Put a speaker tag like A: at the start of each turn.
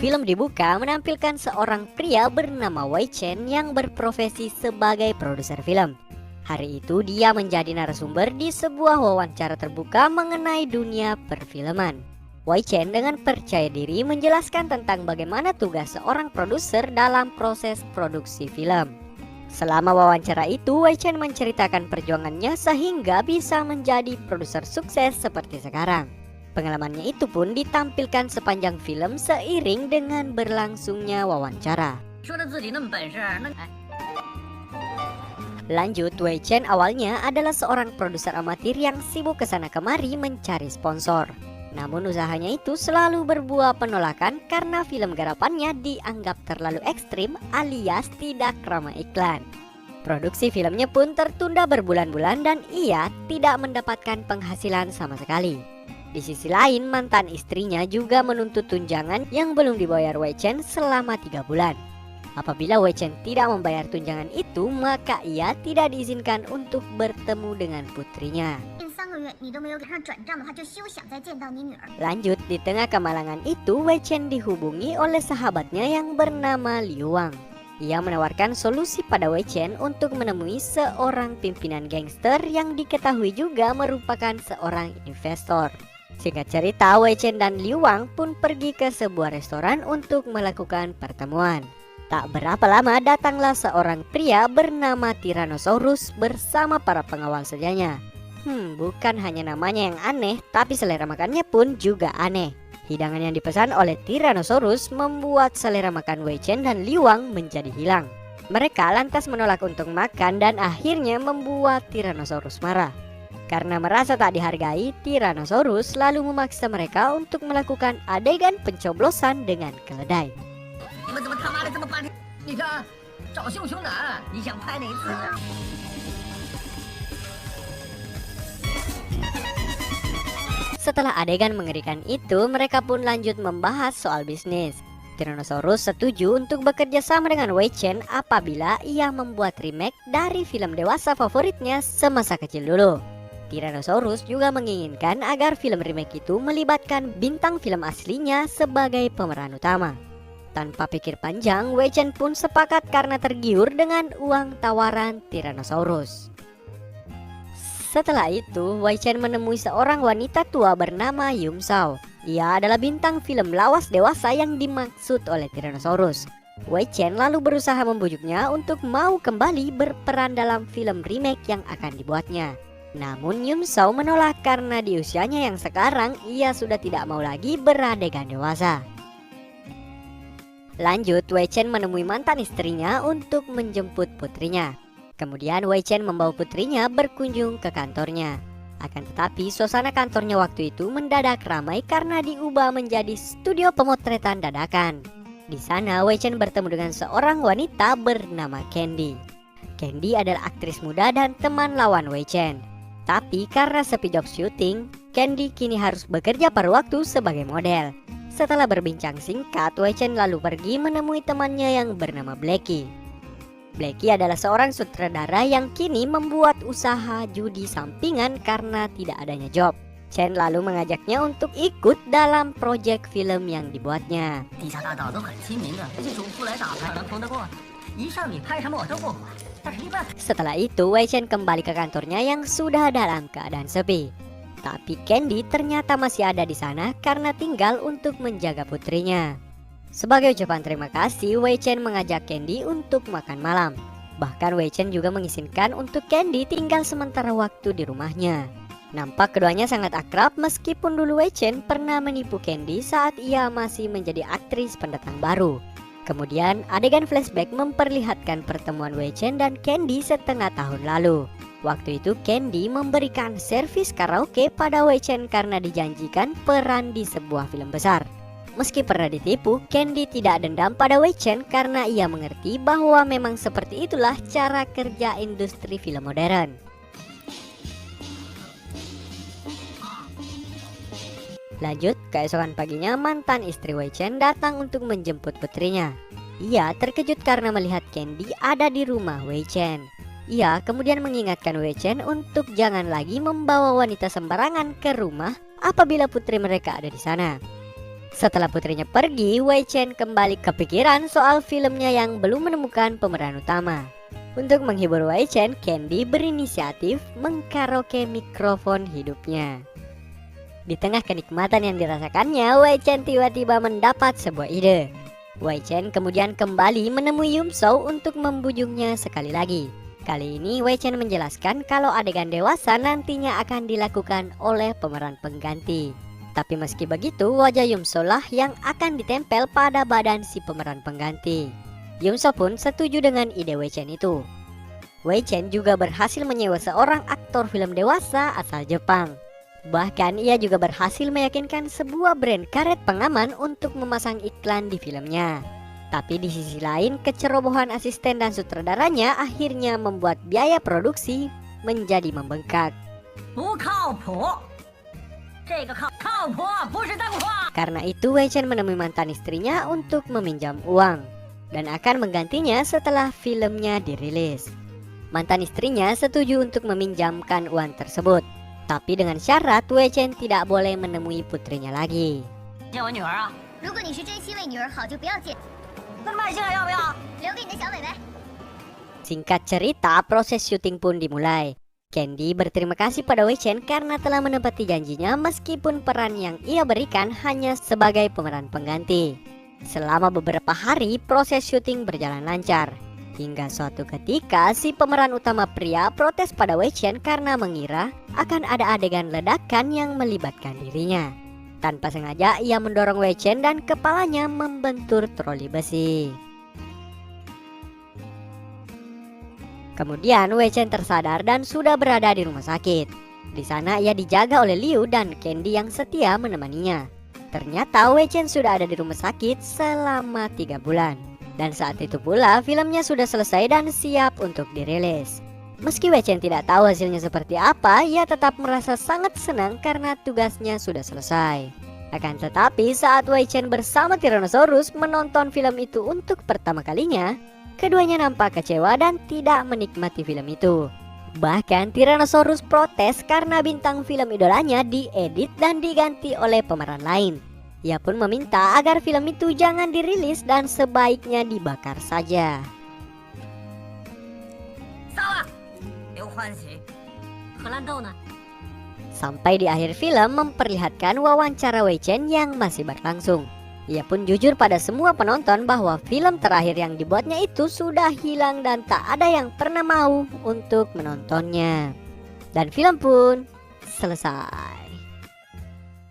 A: Film dibuka menampilkan seorang pria bernama Wei Chen yang berprofesi sebagai produser film. Hari itu dia menjadi narasumber di sebuah wawancara terbuka mengenai dunia perfilman. Wei Chen dengan percaya diri menjelaskan tentang bagaimana tugas seorang produser dalam proses produksi film. Selama wawancara itu, Wei Chen menceritakan perjuangannya sehingga bisa menjadi produser sukses seperti sekarang. Pengalamannya itu pun ditampilkan sepanjang film seiring dengan berlangsungnya wawancara. Lanjut, Wei Chen awalnya adalah seorang produser amatir yang sibuk kesana kemari mencari sponsor. Namun usahanya itu selalu berbuah penolakan karena film garapannya dianggap terlalu ekstrim alias tidak ramah iklan. Produksi filmnya pun tertunda berbulan-bulan dan ia tidak mendapatkan penghasilan sama sekali. Di sisi lain, mantan istrinya juga menuntut tunjangan yang belum dibayar Wei Chen selama 3 bulan. Apabila Wei Chen tidak membayar tunjangan itu, maka ia tidak diizinkan untuk bertemu dengan putrinya. Lanjut, di tengah kemalangan itu, Wei Chen dihubungi oleh sahabatnya yang bernama Liu Wang. Ia menawarkan solusi pada Wei Chen untuk menemui seorang pimpinan gangster yang diketahui juga merupakan seorang investor. Singkat cerita, Wei Chen dan Liu Wang pun pergi ke sebuah restoran untuk melakukan pertemuan. Tak berapa lama datanglah seorang pria bernama Tyrannosaurus bersama para pengawal sejanya. Bukan hanya namanya yang aneh, tapi selera makannya pun juga aneh. Hidangan yang dipesan oleh Tyrannosaurus membuat selera makan Wei Chen dan Liu Wang menjadi hilang. Mereka lantas menolak untuk makan dan akhirnya membuat Tyrannosaurus marah. Karena merasa tak dihargai, Tyrannosaurus lalu memaksa mereka untuk melakukan adegan pencoblosan dengan keledai. Setelah adegan mengerikan itu, mereka pun lanjut membahas soal bisnis. Tyrannosaurus setuju untuk bekerja sama dengan Wei Chen apabila ia membuat remake dari film dewasa favoritnya semasa kecil dulu. Tyrannosaurus juga menginginkan agar film remake itu melibatkan bintang film aslinya sebagai pemeran utama. Tanpa pikir panjang, Wei Chen pun sepakat karena tergiur dengan uang tawaran Tyrannosaurus. Setelah itu, Wei Chen menemui seorang wanita tua bernama Yum Shao. Ia adalah bintang film lawas dewasa yang dimaksud oleh Tyrannosaurus. Wei Chen lalu berusaha membujuknya untuk mau kembali berperan dalam film remake yang akan dibuatnya. Namun Yum Shao menolak karena di usianya yang sekarang ia sudah tidak mau lagi beradegan dewasa. Lanjut, Wei Chen menemui mantan istrinya untuk menjemput putrinya. Kemudian Wei Chen membawa putrinya berkunjung ke kantornya. Akan tetapi suasana kantornya waktu itu mendadak ramai karena diubah menjadi studio pemotretan dadakan. Di sana Wei Chen bertemu dengan seorang wanita bernama Candy. Candy adalah aktris muda dan teman lawan Wei Chen. Tapi karena sepi job syuting, Candy kini harus bekerja paruh waktu sebagai model. Setelah berbincang singkat, Wei Chen lalu pergi menemui temannya yang bernama Blackie. Blackie adalah seorang sutradara yang kini membuat usaha judi sampingan karena tidak adanya job. Chen lalu mengajaknya untuk ikut dalam proyek film yang dibuatnya. Setelah itu, Wei Chen kembali ke kantornya yang sudah dalam keadaan sepi. Tapi Candy ternyata masih ada di sana karena tinggal untuk menjaga putrinya. Sebagai ucapan terima kasih, Wei Chen mengajak Candy untuk makan malam. Bahkan Wei Chen juga mengizinkan untuk Candy tinggal sementara waktu di rumahnya. Nampak keduanya sangat akrab meskipun dulu Wei Chen pernah menipu Candy saat ia masih menjadi aktris pendatang baru. Kemudian adegan flashback memperlihatkan pertemuan Wei Chen dan Candy setengah tahun lalu. Waktu itu Candy memberikan servis karaoke pada Wei Chen karena dijanjikan peran di sebuah film besar. Meski pernah ditipu, Candy tidak dendam pada Wei Chen karena ia mengerti bahwa memang seperti itulah cara kerja industri film modern. Lanjut, keesokan paginya mantan istri Wei Chen datang untuk menjemput putrinya. Ia terkejut karena melihat Candy ada di rumah Wei Chen. Ia kemudian mengingatkan Wei Chen untuk jangan lagi membawa wanita sembarangan ke rumah apabila putri mereka ada di sana. Setelah putrinya pergi, Wei Chen kembali kepikiran soal filmnya yang belum menemukan pemeran utama. Untuk menghibur Wei Chen, Candy berinisiatif mengkaraoke mikrofon hidupnya. Di tengah kenikmatan yang dirasakannya, Wei Chen tiba-tiba mendapat sebuah ide. Wei Chen kemudian kembali menemui Yum Shou untuk membujuknya sekali lagi. Kali ini Wei Chen menjelaskan kalau adegan dewasa nantinya akan dilakukan oleh pemeran pengganti. Tapi meski begitu, wajah Yum Shou lah yang akan ditempel pada badan si pemeran pengganti. Yum Shou pun setuju dengan ide Wei Chen itu. Wei Chen juga berhasil menyewa seorang aktor film dewasa asal Jepang. Bahkan ia juga berhasil meyakinkan sebuah brand karet pengaman untuk memasang iklan di filmnya. Tapi di sisi lain, kecerobohan asisten dan sutradaranya akhirnya membuat biaya produksi menjadi membengkak. Karena itu Wei Chen menemui mantan istrinya untuk meminjam uang dan akan menggantinya setelah filmnya dirilis. Mantan istrinya setuju untuk meminjamkan uang tersebut, tapi dengan syarat Wei Chen tidak boleh menemui putrinya lagi. Singkat cerita, proses syuting pun dimulai. Candy berterima kasih pada Wei Chen karena telah menepati janjinya meskipun peran yang ia berikan hanya sebagai pemeran pengganti. Selama beberapa hari proses syuting berjalan lancar. Hingga suatu ketika si pemeran utama pria protes pada Wei Chen karena mengira akan ada adegan ledakan yang melibatkan dirinya. Tanpa sengaja ia mendorong Wei Chen dan kepalanya membentur troli besi. Kemudian Wei Chen tersadar dan sudah berada di rumah sakit. Di sana ia dijaga oleh Liu dan Candy yang setia menemaninya. Ternyata Wei Chen sudah ada di rumah sakit selama 3 bulan. Dan saat itu pula filmnya sudah selesai dan siap untuk dirilis. Meski Wei Chen tidak tahu hasilnya seperti apa, ia tetap merasa sangat senang karena tugasnya sudah selesai. Akan tetapi saat Wei Chen bersama Tyrannosaurus menonton film itu untuk pertama kalinya, keduanya nampak kecewa dan tidak menikmati film itu. Bahkan Tyrannosaurus protes karena bintang film idolanya diedit dan diganti oleh pemeran lain. Ia pun meminta agar film itu jangan dirilis dan sebaiknya dibakar saja. Sampai di akhir film memperlihatkan wawancara Wei Chen yang masih berlangsung. Ia pun jujur pada semua penonton bahwa film terakhir yang dibuatnya itu sudah hilang dan tak ada yang pernah mau untuk menontonnya. Dan film pun selesai.